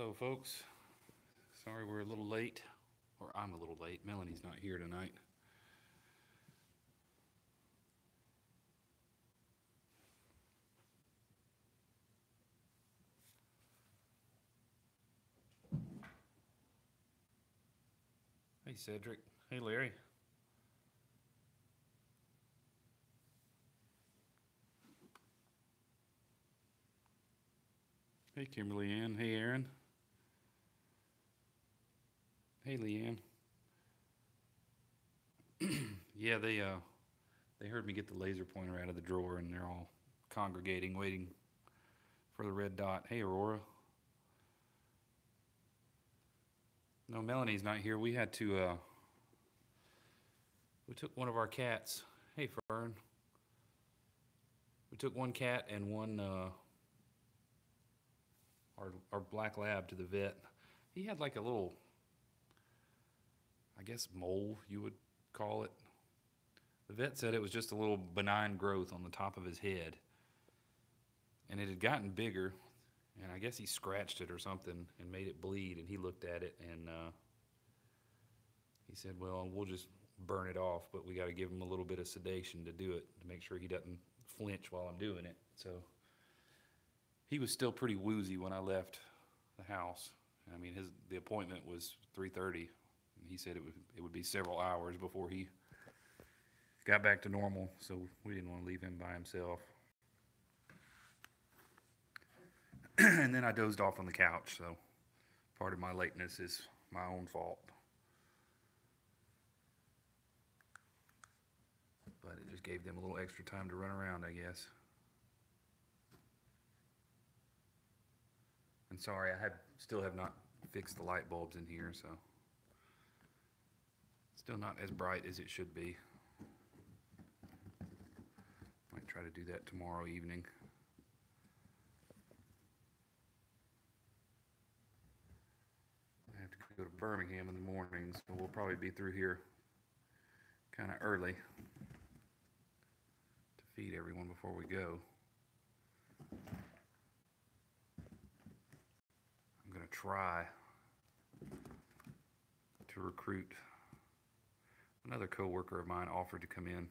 Hello, folks. Sorry we're a little late, or I'm a little late. Melanie's not here tonight. Hey, Cedric. Hey, Larry. Hey, Kimberly Ann. Hey, Aaron. Hey, Leanne. Yeah, they heard me get the laser pointer out of the drawer, and they're all congregating, waiting for the red dot. Hey, Aurora. No, Melanie's not here. We took one of our cats. Hey, Fern. We took one cat and one our black lab to the vet. He had like a little, I guess, mole you would call it. The vet said it was just a little benign growth on the top of his head, and it had gotten bigger. And I guess he scratched it or something and made it bleed. And he looked at it and he said, "Well, we'll just burn it off, but we got to give him a little bit of sedation to do it to make sure he doesn't flinch while I'm doing it." So he was still pretty woozy when I left the house. I mean, the appointment was 3:30. He said it would be several hours before he got back to normal, so we didn't want to leave him by himself. And then I dozed off on the couch, so part of my lateness is my own fault. But it just gave them a little extra time to run around, I guess. And sorry, I still have not fixed the light bulbs in here, so still not as bright as it should be. Might try to do that tomorrow evening. I have to go to Birmingham in the morning, so we'll probably be through here kind of early to feed everyone before we go. I'm going to try to recruit. Another coworker of mine offered to come in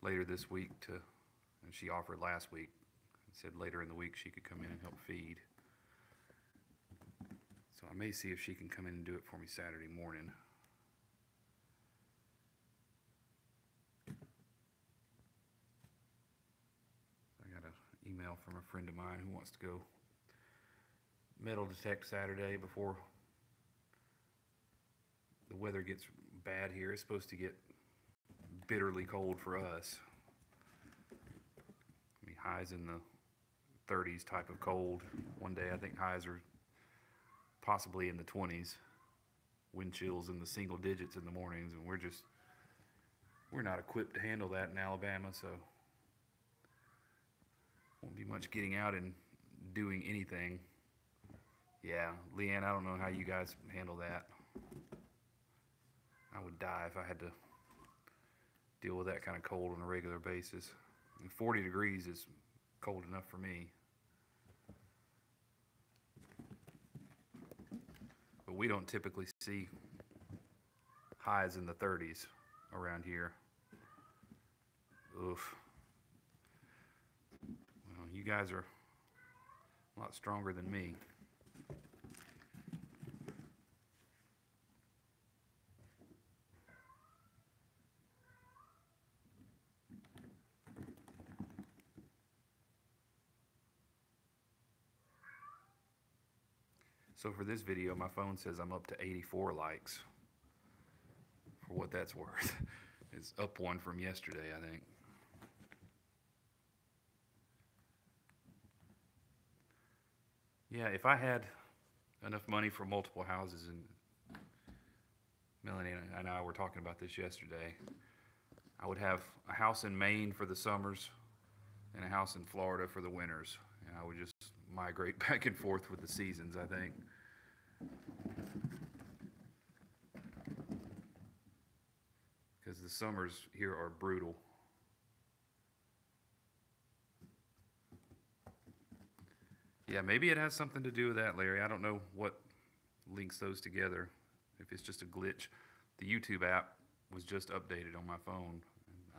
later this week and she offered last week and said later in the week she could come in and help feed. So I may see if she can come in and do it for me Saturday morning. I got an email from a friend of mine who wants to go metal detect Saturday before the weather gets bad here. It's supposed to get bitterly cold for us. I mean, highs in the 30s type of cold. One day I think highs are possibly in the 20s. Wind chills in the single digits in the mornings, and we're not equipped to handle that in Alabama, so won't be much getting out and doing anything. Yeah, Leanne, I don't know how you guys handle that. I would die if I had to deal with that kind of cold on a regular basis. And 40 degrees is cold enough for me. But we don't typically see highs in the 30s around here. Oof. Well, you guys are a lot stronger than me. So for this video, my phone says I'm up to 84 likes. For what that's worth. It's up one from yesterday, I think. Yeah, if I had enough money for multiple houses, and Melanie and I were talking about this yesterday, I would have a house in Maine for the summers and a house in Florida for the winters. And I would just migrate back and forth with the seasons, I think. Because the summers here are brutal. Yeah, maybe it has something to do with that, Larry. I don't know what links those together. If it's just a glitch. The YouTube app was just updated on my phone.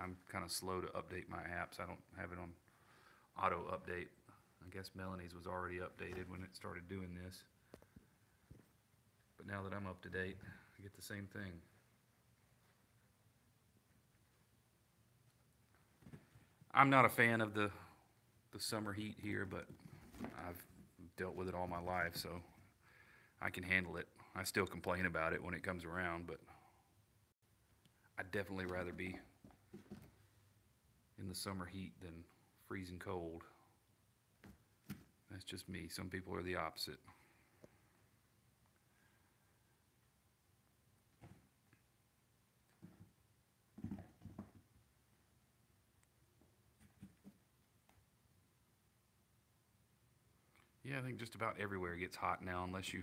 I'm kind of slow to update my apps. I don't have it on auto update. I guess Melanie's was already updated when it started doing this. But now that I'm up to date, I get the same thing. I'm not a fan of the summer heat here, but I've dealt with it all my life, so I can handle it. I still complain about it when it comes around, but I'd definitely rather be in the summer heat than freezing cold. That's just me. Some people are the opposite. Yeah, I think just about everywhere gets hot now, unless you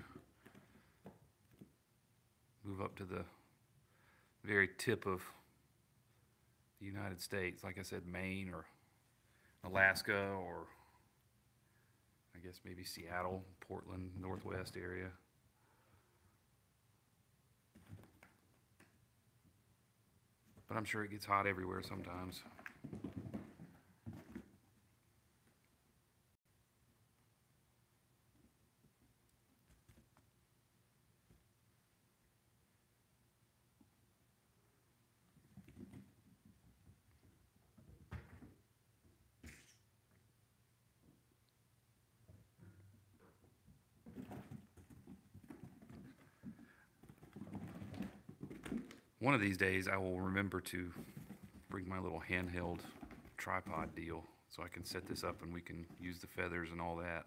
move up to the very tip of the United States. Like I said, Maine or Alaska, or I guess maybe Seattle, Portland, Northwest area. But I'm sure it gets hot everywhere sometimes. One of these days I will remember to bring my little handheld tripod deal so I can set this up and we can use the feathers and all that.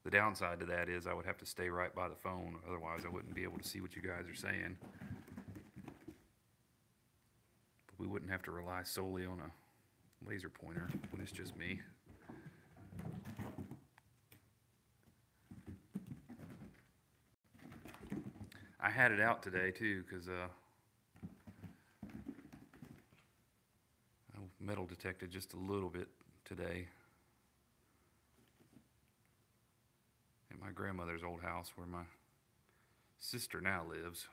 The downside to that is I would have to stay right by the phone, otherwise I wouldn't be able to see what you guys are saying. But we wouldn't have to rely solely on a laser pointer when it's just me. I had it out today too because I metal detected just a little bit today at my grandmother's old house where my sister now lives.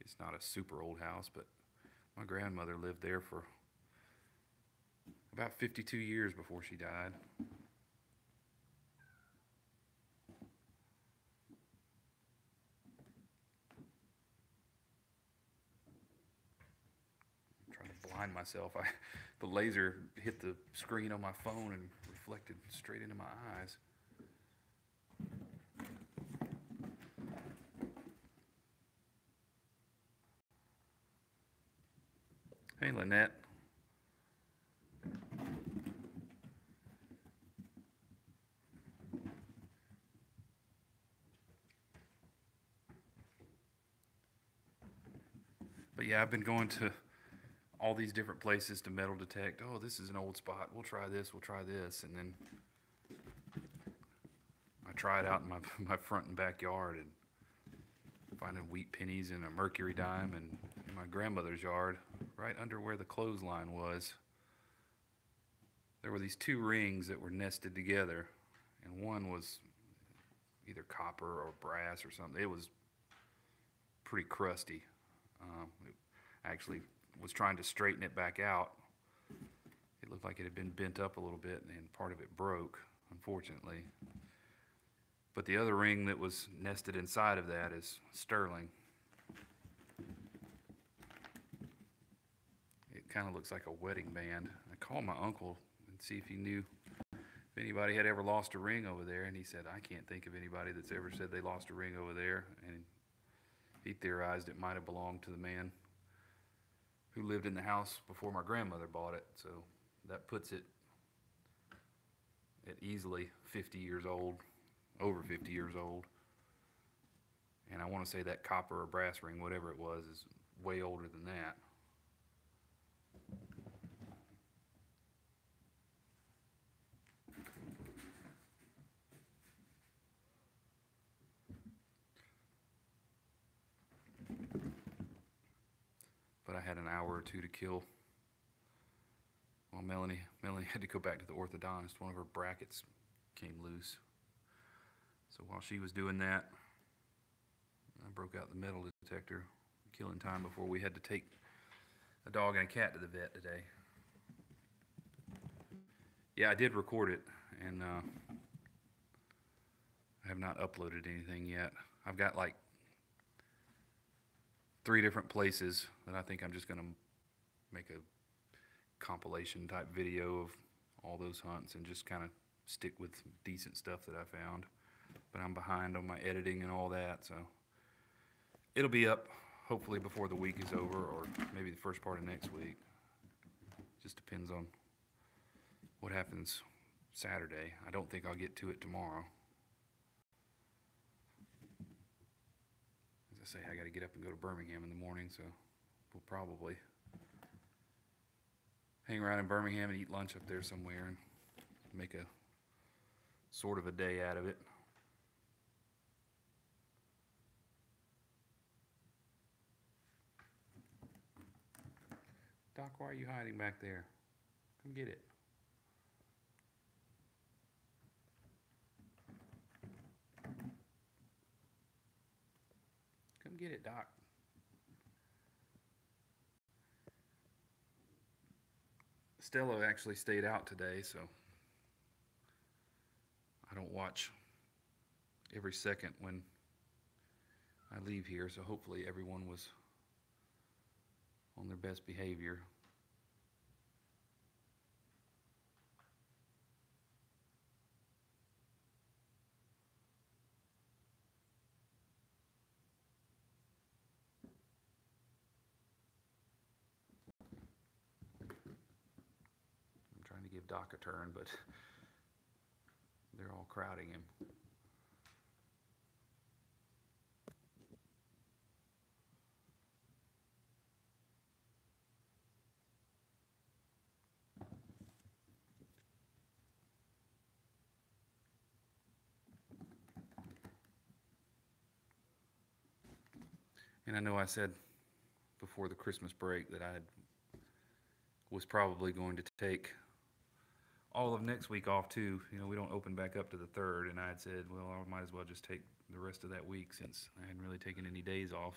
It's not a super old house, but my grandmother lived there for about 52 years before she died. Blind myself. The laser hit the screen on my phone and reflected straight into my eyes. Hey, Lynette. But yeah, I've been going to all these different places to metal detect. Oh, this is an old spot. We'll try this. We'll try this. And then I try it out in my front and backyard and finding wheat pennies and a mercury dime. And in my grandmother's yard, right under where the clothesline was, there were these two rings that were nested together. And one was either copper or brass or something. It was pretty crusty. It actually was trying to straighten it back out. It looked like it had been bent up a little bit and part of it broke, unfortunately. But the other ring that was nested inside of that is sterling. It kind of looks like a wedding band. I called my uncle and see if he knew if anybody had ever lost a ring over there, and he said, I can't think of anybody that's ever said they lost a ring over there. And he theorized it might have belonged to the man who lived in the house before my grandmother bought it. So that puts it at easily 50 years old, over 50 years old. And I want to say that copper or brass ring, whatever it was, is way older than that. But I had an hour or two to kill. Well, Melanie had to go back to the orthodontist. One of her brackets came loose. So while she was doing that, I broke out the metal detector, killing time before we had to take a dog and a cat to the vet today. Yeah, I did record it, and I have not uploaded anything yet. I've got like 3 different places that I think I'm just going to make a compilation type video of all those hunts and just kind of stick with decent stuff that I found. But I'm behind on my editing and all that, so it'll be up hopefully before the week is over, or maybe the first part of next week. Just depends on what happens Saturday. I don't think I'll get to it tomorrow. As I say, I got to get up and go to Birmingham in the morning, so we'll probably hang around in Birmingham and eat lunch up there somewhere and make a sort of a day out of it. Doc, why are you hiding back there? Come get it. Come get it, Doc. Stella actually stayed out today, so I don't watch every second when I leave here, so hopefully everyone was on their best behavior. I'm trying to give Doc a turn, but they're all crowding him. And I know I said before the Christmas break that I was probably going to take all of next week off too. You know, we don't open back up to the 3rd, and I had said, well, I might as well just take the rest of that week since I hadn't really taken any days off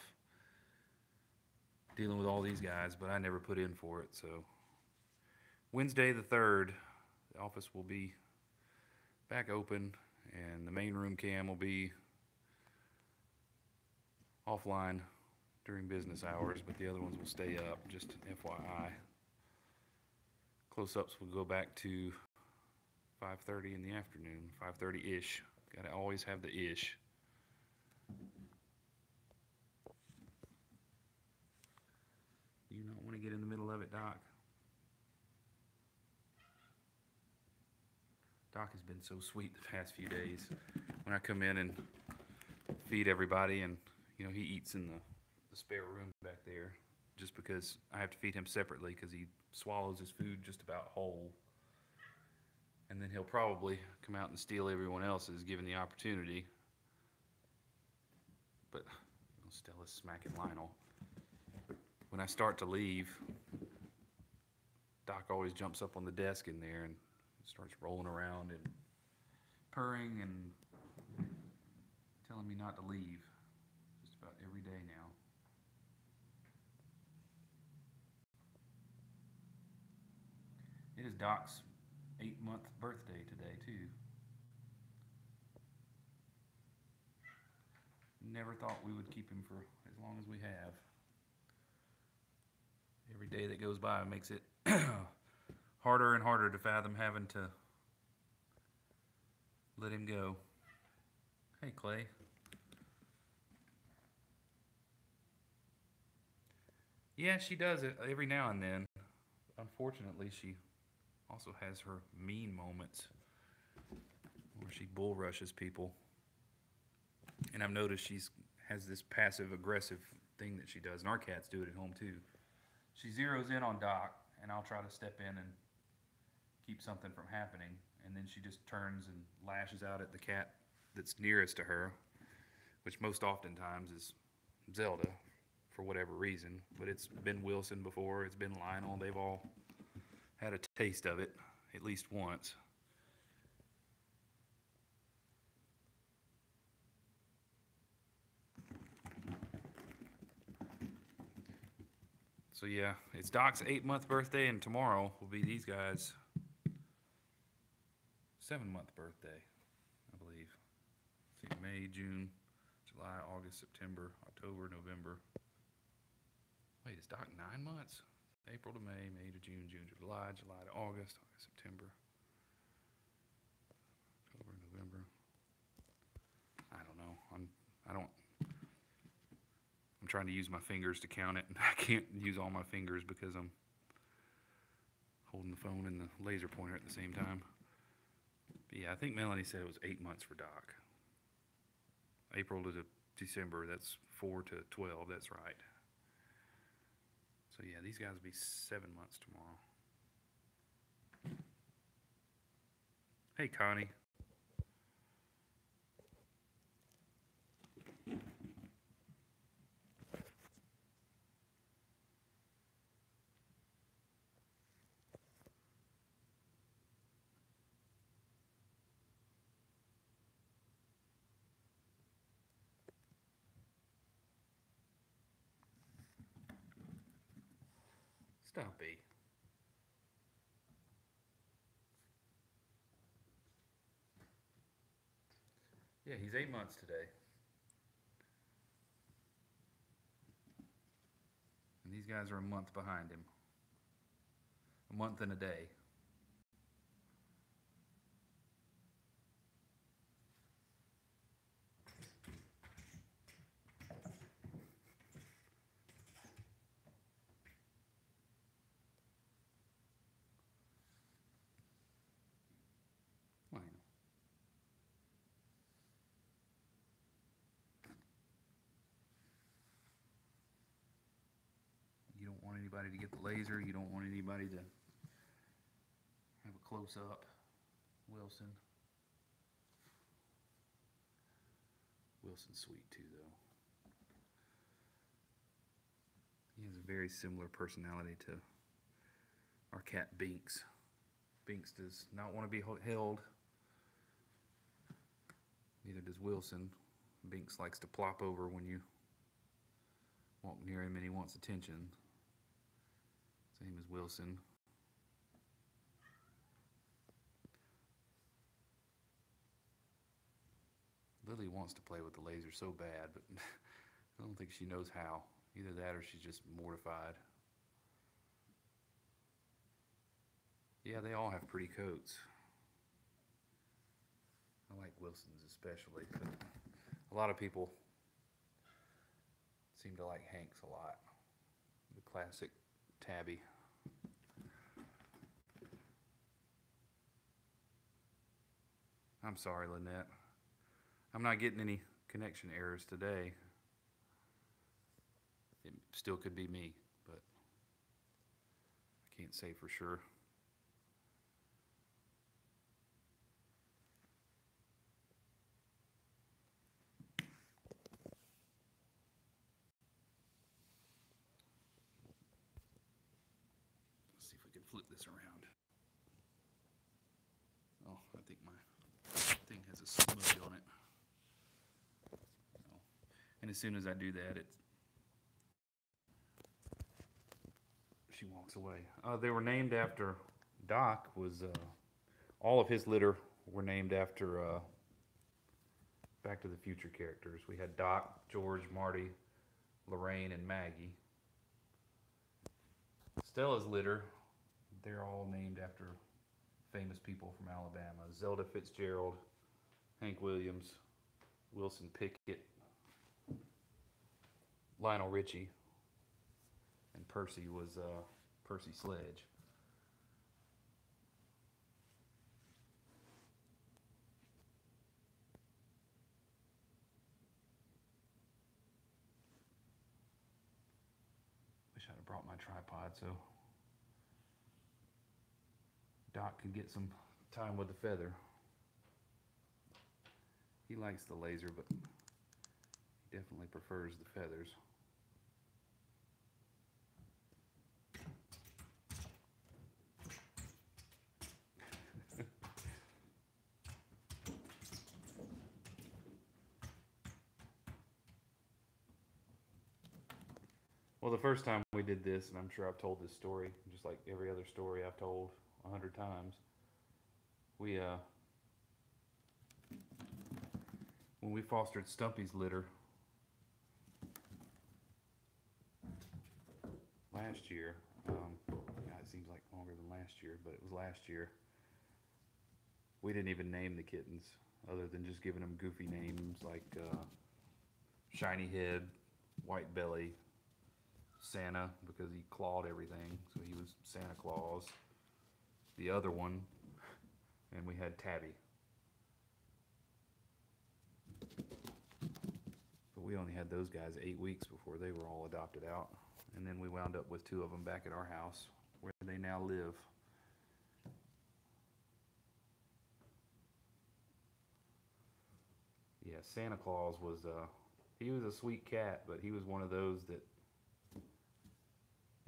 dealing with all these guys, but I never put in for it. So Wednesday the 3rd, the office will be back open, and the main room cam will be offline during business hours, but the other ones will stay up, just FYI. Close-ups will go back to 5:30 in the afternoon, 5:30-ish. Gotta always have the ish. Do you not want to get in the middle of it, Doc? Doc has been so sweet the past few days. When I come in and feed everybody, and you know, he eats in the spare room back there, just because I have to feed him separately because he swallows his food just about whole. And then he'll probably come out and steal everyone else's given the opportunity. But Stella's smacking Lionel. When I start to leave, Doc always jumps up on the desk in there and starts rolling around and purring and telling me not to leave just about every day now. It is Doc's 8-month birthday today, too. Never thought we would keep him for as long as we have. Every day that goes by makes it harder and harder to fathom having to let him go. Hey, Clay. Yeah, she does it every now and then. Unfortunately, she also has her mean moments where she bull rushes people. And I've noticed she's has this passive aggressive thing that she does, and our cats do it at home too. She zeroes in on Doc, and I'll try to step in and keep something from happening, and then she just turns and lashes out at the cat that's nearest to her, which most oftentimes is Zelda for whatever reason. But it's been Wilson before, it's been Lionel. They've all had a taste of it at least once. So yeah, it's Doc's 8-month birthday, and tomorrow will be these guys' 7-month birthday, I believe. Let's see, May, June, July, August, September, October, November. Wait, is Doc 9 months? April to May, May to June, June to July, July to August, August, September, October, November. I don't know. I'm trying to use my fingers to count it, and I can't use all my fingers because I'm holding the phone and the laser pointer at the same time. But yeah, I think Melanie said it was 8 months for Doc. April to December, that's 4 to 12, that's right. So yeah, these guys will be 7 months tomorrow. Hey, Connie. Stop it. Yeah, he's 8 months today. And these guys are a month behind him. A month and a day. You don't want anybody to get the laser. You don't want anybody to have a close-up. Wilson. Wilson's sweet too, though. He has a very similar personality to our cat Binks. Binks does not want to be held. Neither does Wilson. Binks likes to plop over when you walk near him and he wants attention. Same as Wilson. Lily wants to play with the laser so bad, but I don't think she knows how. Either that or she's just mortified. Yeah, they all have pretty coats. I like Wilson's especially, but a lot of people seem to like Hank's a lot. The classic tabby. I'm sorry, Lynette. I'm not getting any connection errors today. It still could be me, but I can't say for sure. Let's see if we can flip this around. Oh, I think my thing has a smudge on it. Oh. And as soon as I do that, she walks away. They were named after, Doc was, all of his litter were named after Back to the Future characters. We had Doc, George, Marty, Lorraine, and Maggie. Stella's litter, they're all named after famous people from Alabama. Zelda Fitzgerald, Hank Williams, Wilson Pickett, Lionel Richie, and Percy was Percy Sledge. Wish I'd have brought my tripod so Doc could get some time with the feather. He likes the laser, but he definitely prefers the feathers. Well, Well, the first time we did this, and I'm sure I've told this story, just like every other story I've told 100 times. We when we fostered Stumpy's litter last year, God, it seems like longer than last year, but it was last year. We didn't even name the kittens, other than just giving them goofy names like Shiny Head, White Belly, Santa, because he clawed everything, so he was Santa Claus. The other one, and we had Tabby. But we only had those guys 8 weeks before they were all adopted out. And then we wound up with 2 of them back at our house, where they now live. Yeah, Santa Claus was, he was a sweet cat, but he was one of those that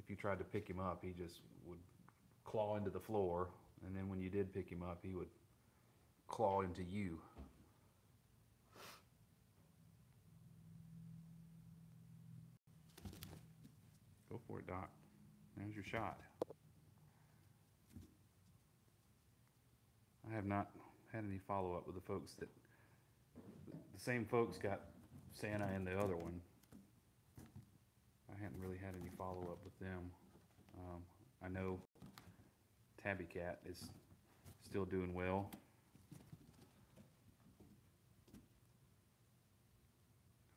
if you tried to pick him up, he just would claw into the floor, and then when you did pick him up, he would claw into you. Go for it, Doc. There's your shot. I have not had any follow-up with the folks that, the same folks got Santa and the other one. I hadn't really had any follow-up with them. I know Tabby Cat is still doing well.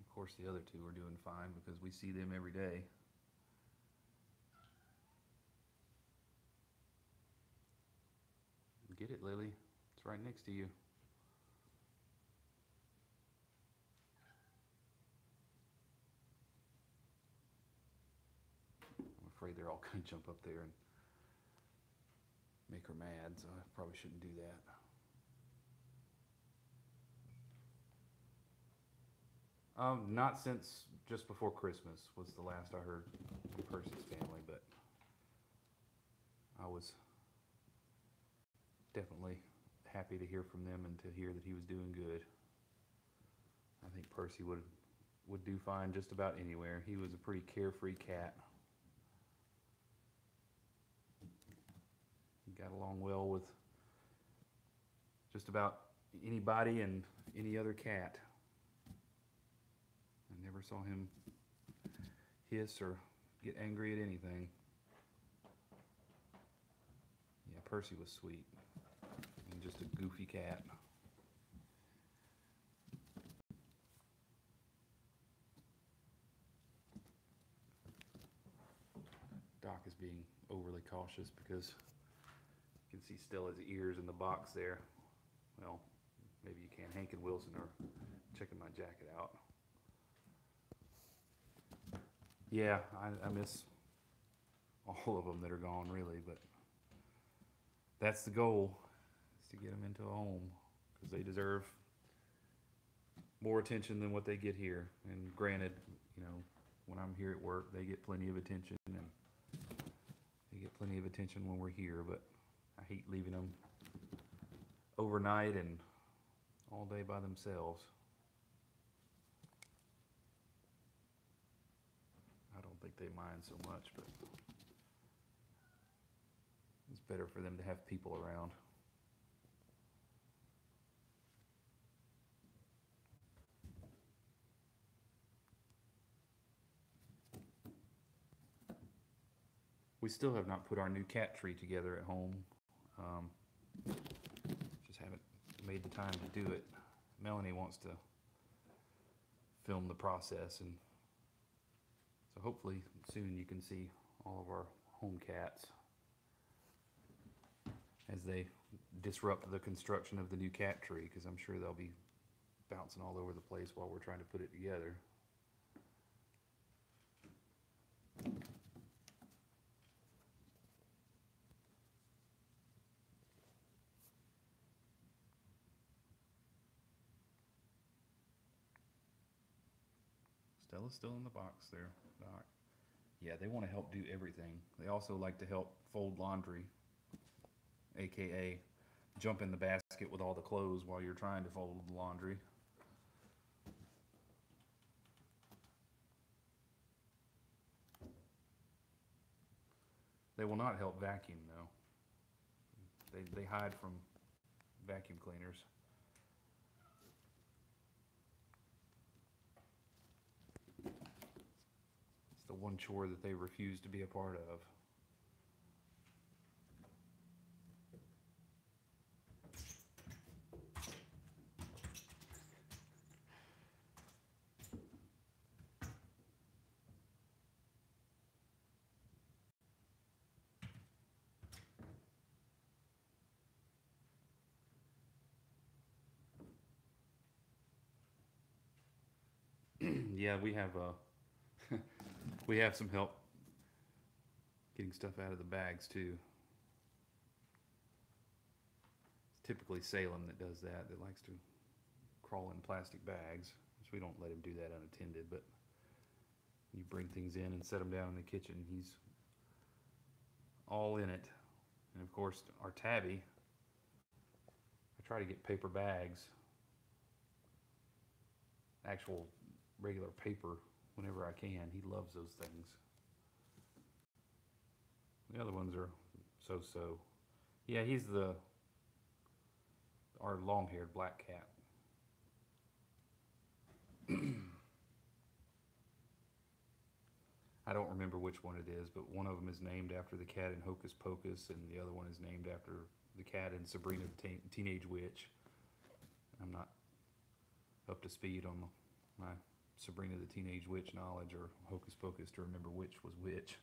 Of course, the other 2 are doing fine because we see them every day. Get it, Lily. It's right next to you. I'm afraid they're all going to jump up there and make her mad, so I probably shouldn't do that. Not since just before Christmas was the last I heard from Percy's family, but I was definitely happy to hear from them and to hear that he was doing good. I think Percy would do fine just about anywhere. He was a pretty carefree cat. He got along well with just about anybody and any other cat. I never saw him hiss or get angry at anything. Yeah, Percy was sweet and just a goofy cat. Doc is being overly cautious because you can see Stella's ears in the box there. Well, maybe you can. Hank and Wilson are checking my jacket out. Yeah, I miss all of them that are gone, really, but that's the goal, is to get them into a home, because they deserve more attention than what they get here. And granted, you know, when I'm here at work, they get plenty of attention, and they get plenty of attention when we're here, but I hate leaving them overnight and all day by themselves. I don't think they mind so much, but it's better for them to have people around. We still have not put our new cat tree together at home. Just haven't made the time to do it. Melanie wants to film the process, and so hopefully soon you can see all of our home cats as they disrupt the construction of the new cat tree, because I'm sure they'll be bouncing all over the place while we're trying to put it together. Stella's still in the box there, Doc. Yeah, they want to help do everything. They also like to help fold laundry, aka jump in the basket with all the clothes while you're trying to fold the laundry. They will not help vacuum though. They hide from vacuum cleaners. It's the one chore that they refuse to be a part of. Yeah, we have some help getting stuff out of the bags too. It's typically Salem that does that, that likes to crawl in plastic bags, which we don't let him do that unattended, but you bring things in and set them down in the kitchen, he's all in it. And of course, our tabby, I try to get paper bags, actual regular paper, whenever I can. He loves those things. The other ones are so-so. Yeah, he's our long-haired black cat. I don't remember which one it is, but one of them is named after the cat in Hocus Pocus, and the other one is named after the cat in Sabrina the Teenage Witch. I'm not up to speed on my Sabrina the Teenage Witch knowledge or Hocus Pocus to remember which was which.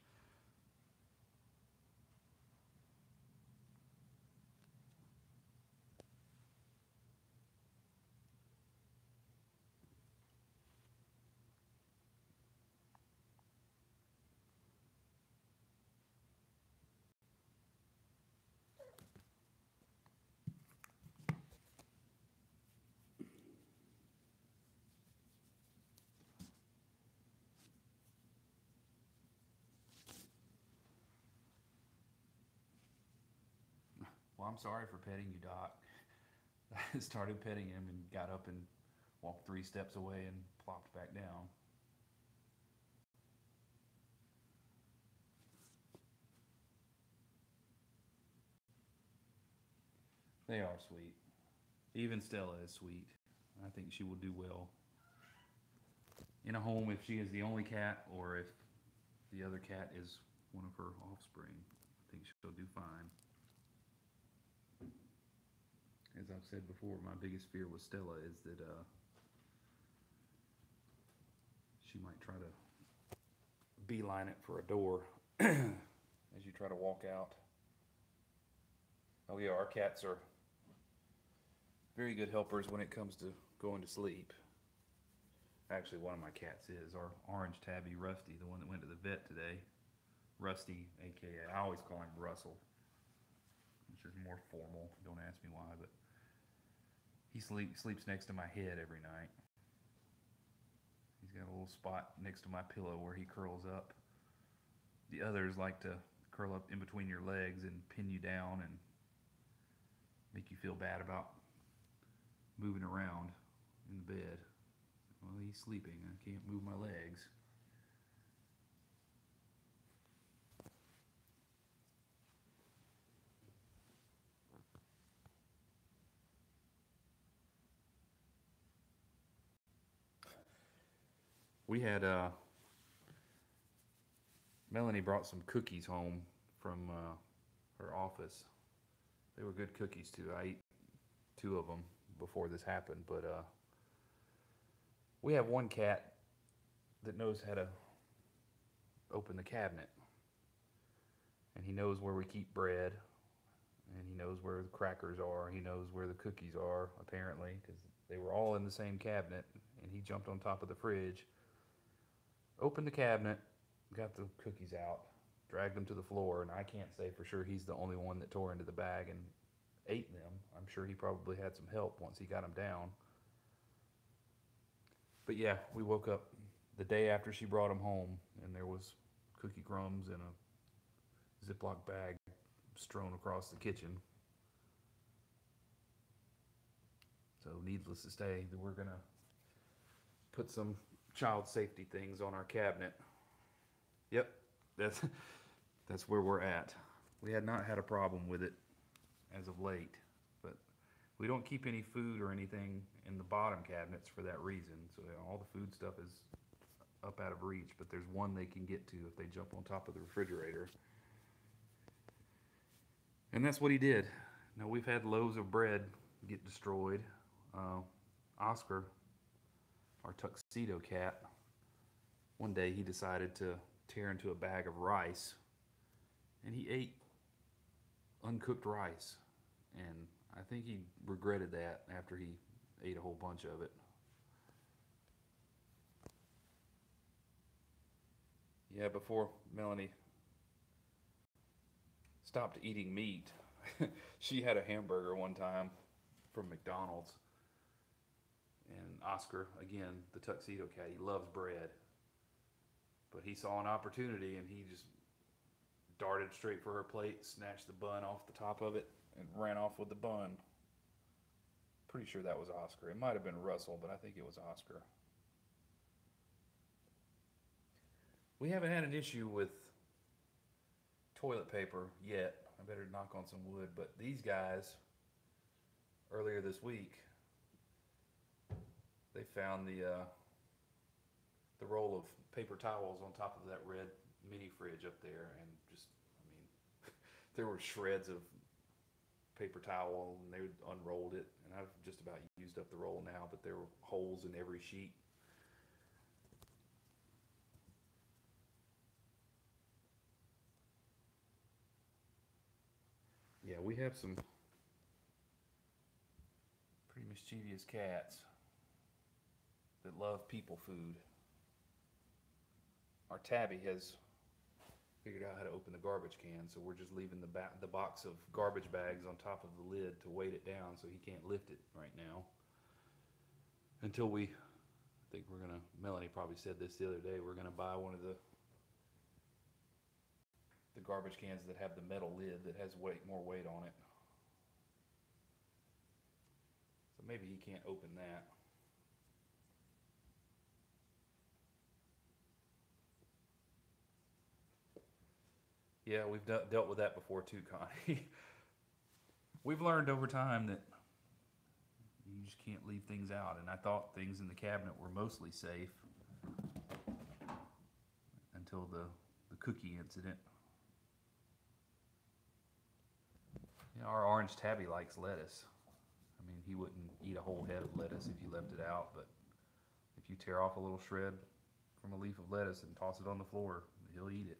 Well, I'm sorry for petting you, Doc. I started petting him and got up and walked 3 steps away and plopped back down. They are sweet. Even Stella is sweet. I think she will do well in a home if she is the only cat or if the other cat is one of her offspring. I think she'll do fine. As I've said before, my biggest fear with Stella is that she might try to beeline it for a door as you try to walk out. Oh yeah, our cats are very good helpers when it comes to going to sleep. Actually, one of my cats is our orange tabby, Rusty, the one that went to the vet today. Rusty, aka, I always call him Russell, which is more formal. Don't ask me why, but he sleeps next to my head every night. He's got a little spot next to my pillow where he curls up. The others like to curl up in between your legs and pin you down and make you feel bad about moving around in the bed. Well, he's sleeping. I can't move my legs. We had Melanie brought some cookies home from her office. They were good cookies too. I ate 2 of them before this happened, but we have one cat that knows how to open the cabinet, and he knows where we keep bread, and he knows where the crackers are. He knows where the cookies are, apparently, because they were all in the same cabinet, and he jumped on top of the fridge, opened the cabinet, got the cookies out, dragged them to the floor, and I can't say for sure he's the only one that tore into the bag and ate them. I'm sure he probably had some help once he got them down. But yeah, we woke up the day after she brought them home, and there was cookie crumbs in a Ziploc bag strewn across the kitchen. So needless to say, that we're gonna put some child safety things on our cabinet. Yep, that's where we're at. We had not had a problem with it as of late, but we don't keep any food or anything in the bottom cabinets for that reason. So all the food stuff is up out of reach, but there's one they can get to if they jump on top of the refrigerator. And that's what he did. Now, we've had loaves of bread get destroyed. Oscar, our tuxedo cat, one day he decided to tear into a bag of rice, and he ate uncooked rice. And I think he regretted that after he ate a whole bunch of it. Yeah, before Melanie stopped eating meat, she had a hamburger one time from McDonald's. And Oscar, again, the tuxedo cat, he loves bread. But he saw an opportunity and he just darted straight for her plate, snatched the bun off the top of it, and ran off with the bun. Pretty sure that was Oscar. It might have been Russell, but I think it was Oscar. We haven't had an issue with toilet paper yet. I better knock on some wood, but these guys, earlier this week, they found the roll of paper towels on top of that red mini fridge up there, and just, I mean, there were shreds of paper towel, and they unrolled it, and I've just about used up the roll now, but there were holes in every sheet. Yeah, we have some pretty mischievous cats that love people food. Our Tabby has figured out how to open the garbage can, so we're just leaving the box of garbage bags on top of the lid to weight it down so he can't lift it right now. Until I think we're gonna, Melanie probably said this the other day, we're gonna buy one of the garbage cans that have the metal lid that has more weight on it. So maybe he can't open that. Yeah, we've dealt with that before too, Connie. We've learned over time that you just can't leave things out, and I thought things in the cabinet were mostly safe until the cookie incident. You know, our orange tabby likes lettuce. I mean, he wouldn't eat a whole head of lettuce if you left it out, but if you tear off a little shred from a leaf of lettuce and toss it on the floor, he'll eat it.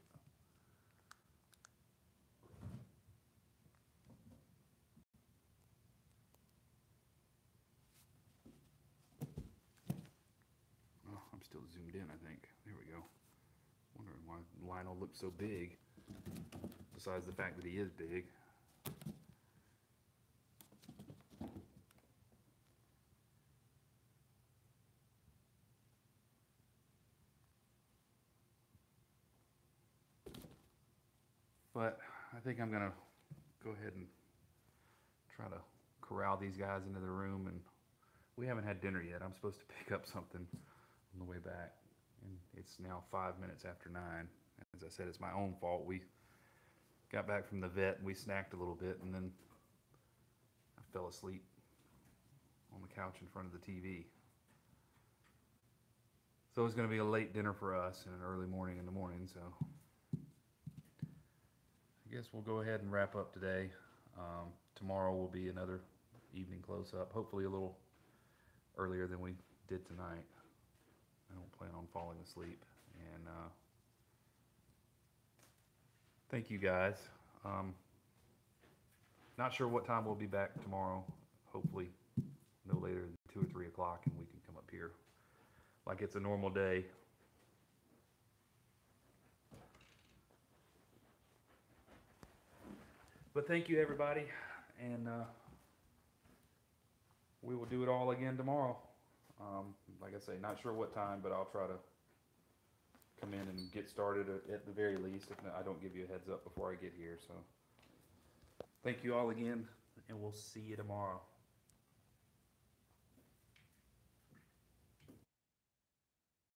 Oh, I'm still zoomed in, I think. There we go. Wondering why Lionel looks so big, besides the fact that he is big. But I think I'm gonna go ahead and try to corral these guys into the room, and we haven't had dinner yet. I'm supposed to pick up something on the way back, and it's now 5 minutes after 9. As I said, it's my own fault. We got back from the vet and we snacked a little bit, and then I fell asleep on the couch in front of the TV. So it's gonna be a late dinner for us and an early morning in the morning, so I guess we'll go ahead and wrap up today. Tomorrow will be another evening close-up, hopefully a little earlier than we did tonight. I don't plan on falling asleep. And thank you guys. Not sure what time we'll be back tomorrow. Hopefully no later than 2 or 3 o'clock, and we can come up here like it's a normal day. But thank you, everybody, and we will do it all again tomorrow. Like I say, not sure what time, but I'll try to come in and get started at the very least. If not, I don't give you a heads up before I get here. So thank you all again, and we'll see you tomorrow.